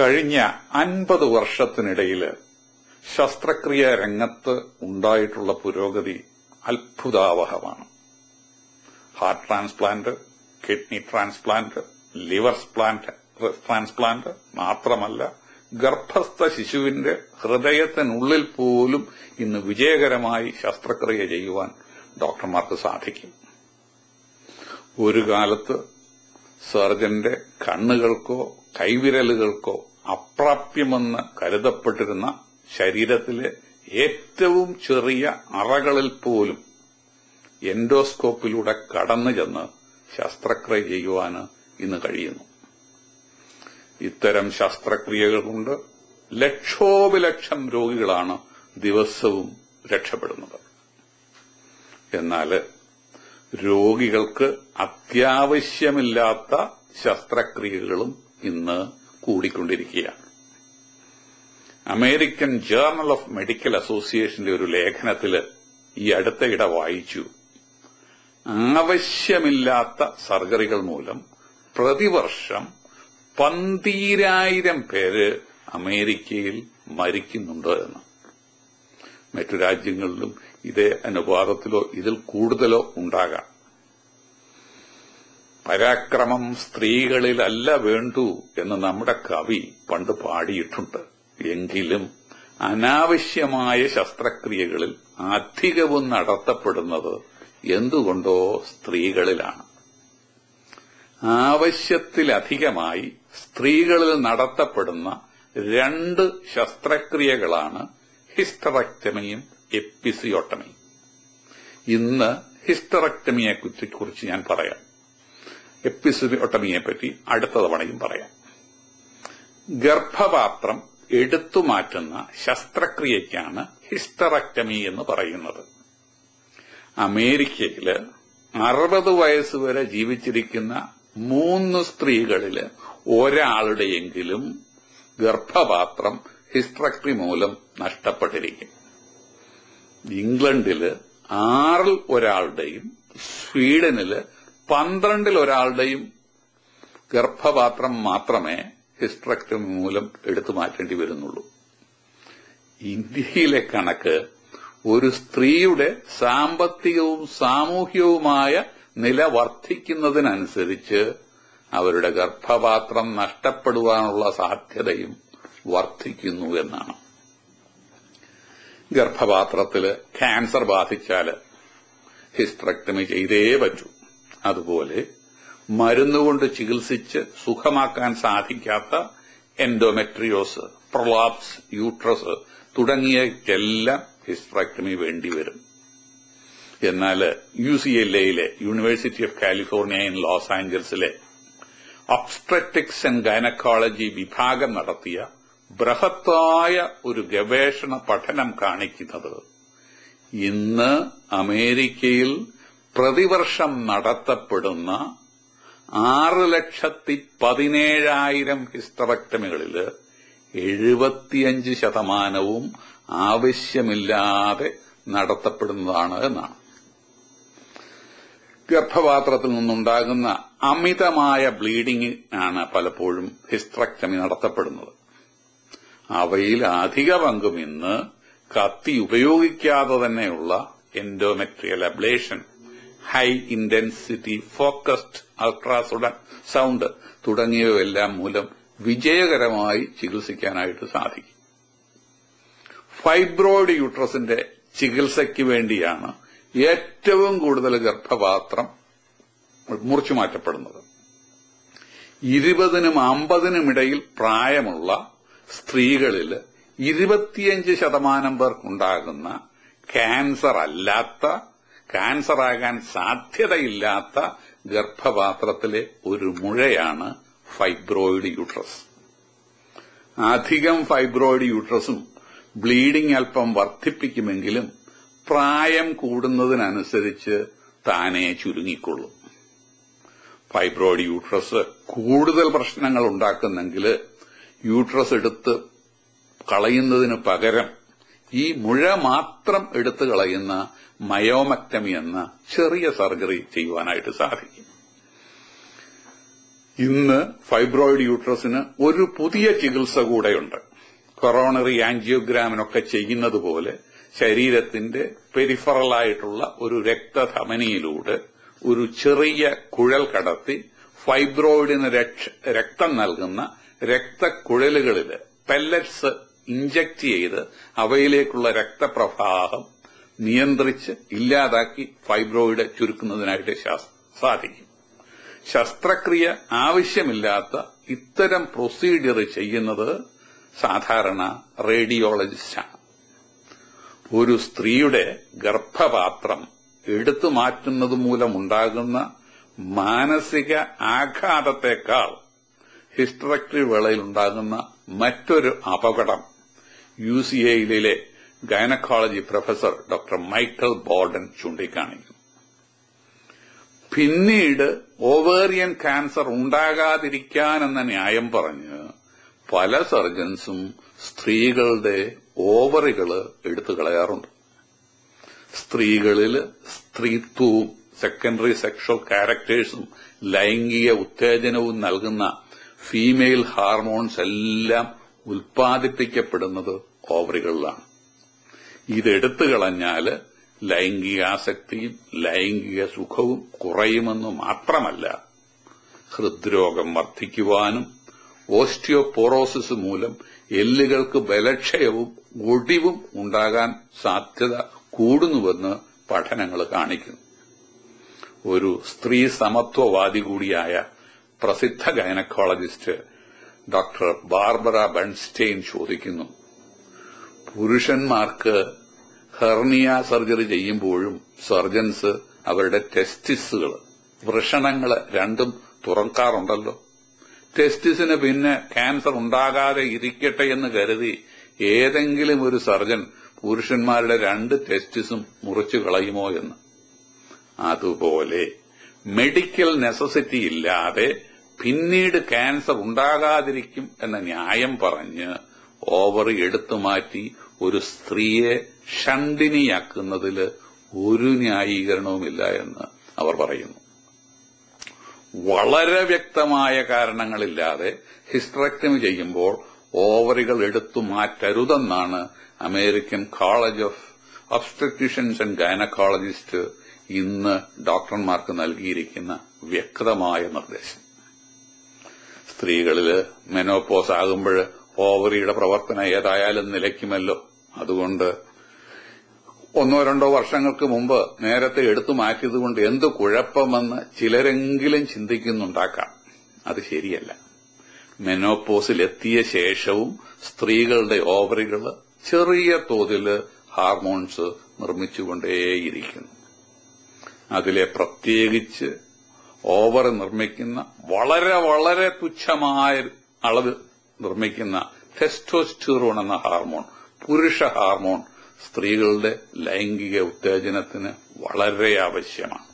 കഴിഞ്ഞ 50 വർഷത്തിനിടയിൽ ശസ്ത്രക്രിയാ രംഗത്ത് ഉണ്ടായിട്ടുള്ള പുരോഗതി അത്ഭുതാവഹമാണ്. Heart transplant, kidney transplant, liver transplant മാത്രമല്ല, ഗർഭസ്ഥ ശിശുവിന്റെ ഹൃദയത്തിനുള്ളിൽ പോലും ഇന്ന് വിജയകരമായി ശസ്ത്രക്രിയ ചെയ്യുവാൻ ഡോക്ടർമാർക്ക് സാധിക്കും. ഒരു കാലത്ത് സർജന്റെ കണ്ണുകൾക്കോ കൈവിരലുകൾക്കോ അപ്രാപ്യമെന്ന് കരുതപ്പെട്ടിരുന്ന ശരീരത്തിലെ ഏറ്റവും ചെറിയ അറകളിൽ പോലും എൻഡോസ്കോപ്പിലൂടെ കടന്നു ചെന്ന് ശസ്ത്രക്രിയ ചെയ്യുവാന് ഇന്ന് കഴിയുന്നു. ഇത്തരം ശസ്ത്രക്രിയകൾ കൊണ്ട് ലക്ഷോപലക്ഷം രോഗികളാണ് ദിവസവും രക്ഷപ്പെടുന്നത്. എന്നാൽ രോഗികൾക്ക് അത്യാവശ്യമില്ലാത്ത ശസ്ത്രക്രിയകളും ഇന്ന് കൂടിക്കൊണ്ടിരിക്കുകയാണ്. അമേരിക്കൻ ജേർണൽ ഓഫ് മെഡിക്കൽ അസോസിയേഷന്റെ ഒരു ലേഖനത്തിൽ ഈ അടുത്തയിടെ വായിച്ചു, ആവശ്യമില്ലാത്ത സർജറികൾ മൂലം പ്രതിവർഷം 12,000 പേര് അമേരിക്കയിൽ മരിക്കുന്നുണ്ട് എന്ന്. മറ്റു രാജ്യങ്ങളിലും ഇതേ അനുപാതത്തിലോ ഇതിൽ കൂടുതലോ ഉണ്ടാകാം. പരാക്രമം സ്ത്രീകളിലല്ല വേണ്ടു എന്ന് നമ്മുടെ കവി പണ്ട് പാടിയിട്ടുണ്ട്. എങ്കിലും അനാവശ്യമായ ശസ്ത്രക്രിയകളിൽ അധികവും നടത്തപ്പെടുന്നത് എന്തുകൊണ്ടോ സ്ത്രീകളിലാണ്. ആവശ്യത്തിലധികമായി സ്ത്രീകളിൽ നടത്തപ്പെടുന്ന 2 ശസ്ത്രക്രിയകളാണ് ഹിസ്റ്ററക്ടമിയും എപ്പിസിയോട്ടമിയും. ഇന്ന് ഹിസ്റ്ററക്ടമിയെക്കുറിച്ച് ഞാൻ പറയാം. എപ്പിസിയോട്ടമിയെപ്പറ്റി അടുത്ത തവണയും പറയാം. ഗർഭപാത്രം എടുത്തുമാറ്റുന്ന ശസ്ത്രക്രിയയ്ക്കാണ് ഹിസ്റ്ററക്ടമി എന്ന് പറയുന്നത്. അമേരിക്കയില് 60 വയസ്സുവരെ ജീവിച്ചിരിക്കുന്ന 3 സ്ത്രീകളില് ഒരാളുടെയെങ്കിലും ഗർഭപാത്രം ഹിസ്റ്ററക്ടമി മൂലം നഷ്ടപ്പെട്ടിരിക്കും. ഇംഗ്ലണ്ടില് 6 ഒരാളുടെയും സ്വീഡനില് 12 ഒരാളുടെയും ഗർഭപാത്രം മാത്രമേ ഹിസ്റ്ററക്ടമി മൂലം എടുത്തു മാറ്റേണ്ടി വരുന്നുള്ളൂ. ഇന്ത്യയിലെ കണക്ക് ഒരു സ്ത്രീയുടെ സാമ്പത്തികവും സാമൂഹ്യവുമായ നില വർദ്ധിക്കുന്നതിനനുസരിച്ച് അവരുടെ ഗർഭപാത്രം നഷ്ടപ്പെടുവാനുള്ള സാധ്യതയും വർദ്ധിക്കുന്നു എന്നാണ്. ഗർഭപാത്രത്തില് ക്യാൻസർ ബാധിച്ചാല് ഹിസ്റ്ററക്ടമി ചെയ്തേ പറ്റൂ. അതുപോലെ മരുന്നുകൊണ്ട് ചികിത്സിച്ച് സുഖമാക്കാൻ സാധിക്കാത്ത എൻഡോമെട്രിയോസ്, പ്രൊലാപ്സ്, യൂട്രസ് തുടങ്ങിയവയ്ക്കെല്ലാം ഹിസ്റ്ററക്ടമി വേണ്ടിവരും. എന്നാൽ UCLAയിലെ university of California in Los ആഞ്ചൽസിലെ ഒബ്സ്ട്രെറ്റിക്സ് ആൻഡ് ഗൈനക്കോളജി വിഭാഗം നടത്തിയ ബൃഹത്തായ ഒരു ഗവേഷണ പഠനം കാണിക്കുന്നത്, ഇന്ന് അമേരിക്കയിൽ പ്രതിവർഷം നടത്തപ്പെടുന്ന 6,17,000 ഹിസ്റ്ററക്ടമികളില് 75% ആവശ്യമില്ലാതെ നടത്തപ്പെടുന്നതാണ് എന്നാണ്. ഗർഭപാത്രത്തിൽ നിന്നുണ്ടാകുന്ന അമിതമായ ബ്ലീഡിംഗ് ആണ് പലപ്പോഴും ഹിസ്റ്ററക്ടമി നടത്തപ്പെടുന്നത്. അവയിൽ അധിക പങ്കും ഇന്ന് കത്തി ഉപയോഗിക്കാതെ തന്നെയുള്ള endometrial ablation, high intensity focused ultrasound തുടങ്ങിയവയെല്ലാം മൂലം വിജയകരമായി ചികിത്സിക്കാനായിട്ട് സാധിക്കും. ഫൈബ്രോയിഡ് യൂട്രസിന്റെ ചികിത്സയ്ക്ക് വേണ്ടിയാണ് ഏറ്റവും കൂടുതൽ ഗർഭപാത്രം മുറിച്ചു മാറ്റപ്പെടുന്നത്. 20-നും 50-നും ഇടയിൽ പ്രായമുള്ള സ്ത്രീകളിൽ 25% പേർക്കുണ്ടാകുന്ന ക്യാൻസറാകാൻ സാധ്യതയില്ലാത്ത ഗർഭപാത്രത്തിലെ ഒരു മുഴയാണ് ഫൈബ്രോയിഡ് യൂട്രസ്. അധികം ഫൈബ്രോയിഡ് യൂട്രസും ബ്ലീഡിംഗ് അല്പം വർദ്ധിപ്പിക്കുമെങ്കിലും പ്രായം കൂടുന്നതിനനുസരിച്ച് താനെ ചുരുങ്ങിക്കൊള്ളും. ഫൈബ്രോയിഡ് യൂട്രസ് കൂടുതൽ പ്രശ്നങ്ങൾ ഉണ്ടാക്കുന്നെങ്കിൽ യൂട്രസ് എടുത്ത് കളയുന്നതിന് പകരം ഈ മുഴ മാത്രം എടുത്തു കളയുന്ന മയോമക്ടമി എന്ന ചെറിയ സർജറി ചെയ്യുവാനായിട്ട് സാധിക്കും. ഇന്ന് ഫൈബ്രോയിഡ് യൂട്രസിന് ഒരു പുതിയ ചികിത്സ കൂടെയുണ്ട്. കൊറോണറി ആൻജിയോഗ്രാമിനൊക്കെ ചെയ്യുന്നത് പോലെ ശരീരത്തിന്റെ പെരിഫറലായിട്ടുള്ള ഒരു രക്തധമനിയിലൂടെ ഒരു ചെറിയ കുഴൽ കടത്തി ഫൈബ്രോയിഡിന് രക്തം നൽകുന്ന രക്തക്കുഴലുകളിൽ പെല്ലറ്റ്സ് ഇഞ്ചക്ട് ചെയ്ത് അവയിലേക്കുള്ള രക്തപ്രവാഹം നിയന്ത്രിച്ച് ഇല്ലാതാക്കി ഫൈബ്രോയിഡ് ചുരുക്കുന്നതിനായിട്ട് സാധിക്കും. ശസ്ത്രക്രിയ ആവശ്യമില്ലാത്ത ഇത്തരം പ്രൊസീജിയർ ചെയ്യുന്നത് സാധാരണ റേഡിയോളജിസ്റ്റാണ്. ഒരു സ്ത്രീയുടെ ഗർഭപാത്രം എടുത്തു മാറ്റുന്നത് മൂലമുണ്ടാകുന്ന മാനസിക ആഘാതത്തെക്കാൾ ഹിസ്റ്ററക്ടറി വേളയിലുണ്ടാകുന്ന മറ്റൊരു അപകടം UCLA gynaecology professor doctor Michael Bolden ചൂണ്ടിക്കാണിക്കുന്നു. പിന്നീട് ഓവേറിയൻ ക്യാൻസർ ഉണ്ടാകാതിരിക്കാനെന്ന ന്യായം പറഞ്ഞ് പല സർജൻസും സ്ത്രീകളുടെ ഓവറികള് എടുത്തു കളയാറുണ്ട്. സ്ത്രീകളിൽ സ്ത്രീത്വവും സെക്കൻഡറി സെക്ഷൽ ക്യാരക്ടേഴ്സും ലൈംഗിക ഉത്തേജനവും നൽകുന്ന ഫീമെയിൽ ഹാർമോൺസ് എല്ലാം ഉൽപ്പാദിപ്പിക്കപ്പെടുന്നത് ഓവറികളിലാണ്. ഇതെടുത്തു കളഞ്ഞാല് ലൈംഗികാസക്തിയും ലൈംഗിക സുഖവും കുറയുമെന്നു മാത്രമല്ല, ഹൃദ്രോഗം വർദ്ധിക്കുവാനും ഓസ്റ്റിയോപോറോസിസ് മൂലം എല്ലുകൾക്ക് ബലക്ഷയവും ഒടിവും ഉണ്ടാകാൻ സാധ്യത കൂടുന്നുവെന്ന് പഠനങ്ങൾ കാണിക്കുന്നു. ഒരു സ്ത്രീ സമത്വവാദി കൂടിയായ പ്രസിദ്ധ ഗൈനക്കോളജിസ്റ്റ് ഡോക്ടർ ബാർബറ ബൺസ്റ്റെയിൻ ചോദിക്കുന്നു, പുരുഷന്മാർക്ക് ഹെർണിയ സർജറി ചെയ്യുമ്പോഴും സർജൻസ് അവരുടെ ടെസ്റ്റിസുകൾ, വൃഷണങ്ങൾ രണ്ടും തുറക്കാറുണ്ടല്ലോ. ടെസ്റ്റിസിന് പിന്നെ ക്യാൻസർ ഉണ്ടാകാതെ ഇരിക്കട്ടെ എന്ന് കരുതി ഏതെങ്കിലും ഒരു സർജൻ പുരുഷന്മാരുടെ 2 ടെസ്റ്റിസും മുറിച്ചു കളയുമോ എന്ന്. അതുപോലെ മെഡിക്കൽ നെസസിറ്റി ഇല്ലാതെ പിന്നീട് ക്യാൻസർ ഉണ്ടാകാതിരിക്കും എന്ന ന്യായം പറഞ്ഞ് ഓവറി എടുത്തുമാറ്റി ഒരു സ്ത്രീയെ ഷണ്ടിനിയാക്കുന്നതിൽ ഒരു ന്യായീകരണവുമില്ല എന്ന് അവർ പറയുന്നു. വളരെ വ്യക്തമായ കാരണങ്ങളില്ലാതെ ഹിസ്റ്ററക്ടമി ചെയ്യുമ്പോൾ ഓവറികൾ എടുത്തു മാറ്റരുതെന്നാണ് American college of obstetricians and gynaecologist ഇന്ന് ഡോക്ടർമാർക്ക് നൽകിയിരിക്കുന്ന വ്യക്തമായ നിർദ്ദേശം. സ്ത്രീകളില് മെനോപോസ് ആകുമ്പോൾ ഓവറിയുടെ പ്രവർത്തനം ഏതായാലും നിലയ്ക്കുമല്ലോ. അതുകൊണ്ട് 1-2 വർഷങ്ങൾക്ക് മുമ്പ് നേരത്തെ എടുത്തു മാറ്റിയതുകൊണ്ട് എന്ത് കുഴപ്പമെന്ന് ചിലരെങ്കിലും ചിന്തിക്കുന്നുണ്ടാക്കാം. അത് ശരിയല്ല. മെനോപോസിലെത്തിയ ശേഷവും സ്ത്രീകളുടെ ഓവറികൾ ചെറിയ തോതിൽ ഹാർമോൺസ് നിർമ്മിച്ചുകൊണ്ടേയിരിക്കുന്നു. അതിലെ പ്രത്യേകിച്ച് ഓവർ നിർമ്മിക്കുന്ന വളരെ വളരെ തുച്ഛമായ അളവ് നിർമ്മിക്കുന്ന ടെസ്റ്റോസ്റ്റിറോൺ എന്ന ഹാർമോൺ, പുരുഷ ഹാർമോൺ, സ്ത്രീകളുടെ ലൈംഗിക ഉത്തേജനത്തിന് വളരെ ആവശ്യമാണ്.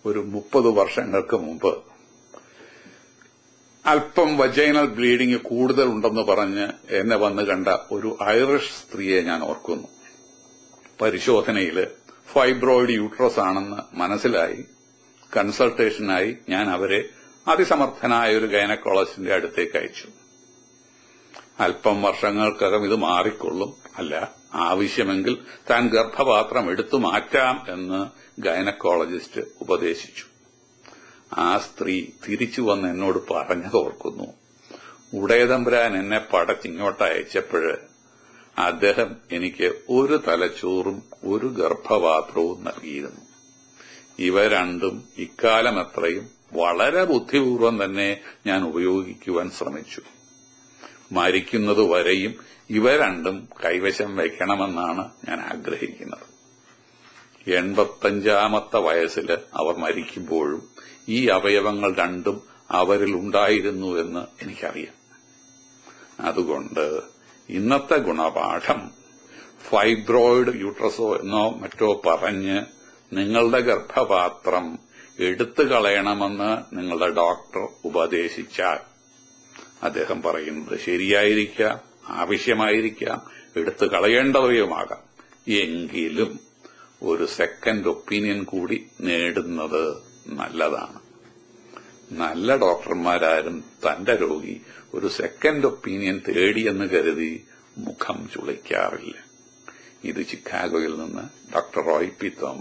ഒരു 30 വർഷങ്ങൾക്ക് മുമ്പ് അല്പം വജൈനൽ ബ്ലീഡിംഗ് കൂടുതൽ ഉണ്ടെന്ന് പറഞ്ഞ് എന്നെ വന്ന് കണ്ട ഒരു ഐറിഷ് സ്ത്രീയെ ഞാൻ ഓർക്കുന്നു. പരിശോധനയിൽ ഫൈബ്രോയിഡ് യൂട്രസ് ആണെന്ന് മനസ്സിലായി കൺസൾട്ടേഷനായി ഞാൻ അവരെ അതിസമർത്ഥനായ ഒരു ഗൈനക്കോളജിസ്റ്റിന്റെ അടുത്തേക്ക് അയച്ചു. അല്പം വർഷങ്ങൾക്കകം ഇത് മാറിക്കൊള്ളും, അല്ല ആവശ്യമെങ്കിൽ താൻ ഗർഭപാത്രം എടുത്തു മാറ്റാം എന്ന് ഗൈനക്കോളജിസ്റ്റ് ഉപദേശിച്ചു. ആ സ്ത്രീ തിരിച്ചു വന്ന് എന്നോട് പറഞ്ഞതോർക്കുന്നു. ഉടയതമ്പുരാൻ എന്നെ പടച്ചിങ്ങോട്ട് അയച്ചപ്പോഴ് അദ്ദേഹം എനിക്ക് ഒരു തലച്ചോറും ഒരു ഗർഭപാത്രവും നൽകിയിരുന്നു. ഇവ രണ്ടും ഇക്കാലം എത്രയും വളരെ ബുദ്ധിപൂർവം തന്നെ ഞാൻ ഉപയോഗിക്കുവാൻ ശ്രമിച്ചു. മരിക്കുന്നതുവരെയും ഇവ രണ്ടും കൈവശം വയ്ക്കണമെന്നാണ് ഞാൻ ആഗ്രഹിക്കുന്നത്. 85ാമത്തെ വയസ്സിൽ അവർ മരിക്കുമ്പോഴും ഈ അവയവങ്ങൾ രണ്ടും അവരിൽ ഉണ്ടായിരുന്നു എന്ന് എനിക്കറിയാം. അതുകൊണ്ട് ഇന്നത്തെ ഗുണപാഠം ഫൈബ്രോയിഡ് യൂട്രസോ എന്നോ മറ്റോ പറഞ്ഞ് നിങ്ങളുടെ ഗർഭപാത്രം എടുത്തു കളയണമെന്ന് നിങ്ങളുടെ ഡോക്ടർ ഉപദേശിച്ചാൽ അദ്ദേഹം പറയുന്നത് ശരിയായിരിക്കാം, ആവശ്യമായിരിക്കാം, എടുത്തു കളയേണ്ടവയുമാകാം. എങ്കിലും ഒരു സെക്കൻഡ് ഒപ്പീനിയൻ കൂടി നേടുന്നത് നല്ലതാണ്. നല്ല ഡോക്ടർമാരാരും തന്റെ രോഗി ഒരു സെക്കൻഡ് ഒപ്പീനിയൻ തേടിയെന്ന് കരുതി മുഖം ചുളിക്കാറില്ല. ഇത് ചിക്കാഗോയിൽ നിന്ന് ഡോക്ടർ റോയ് പി തോമസ്.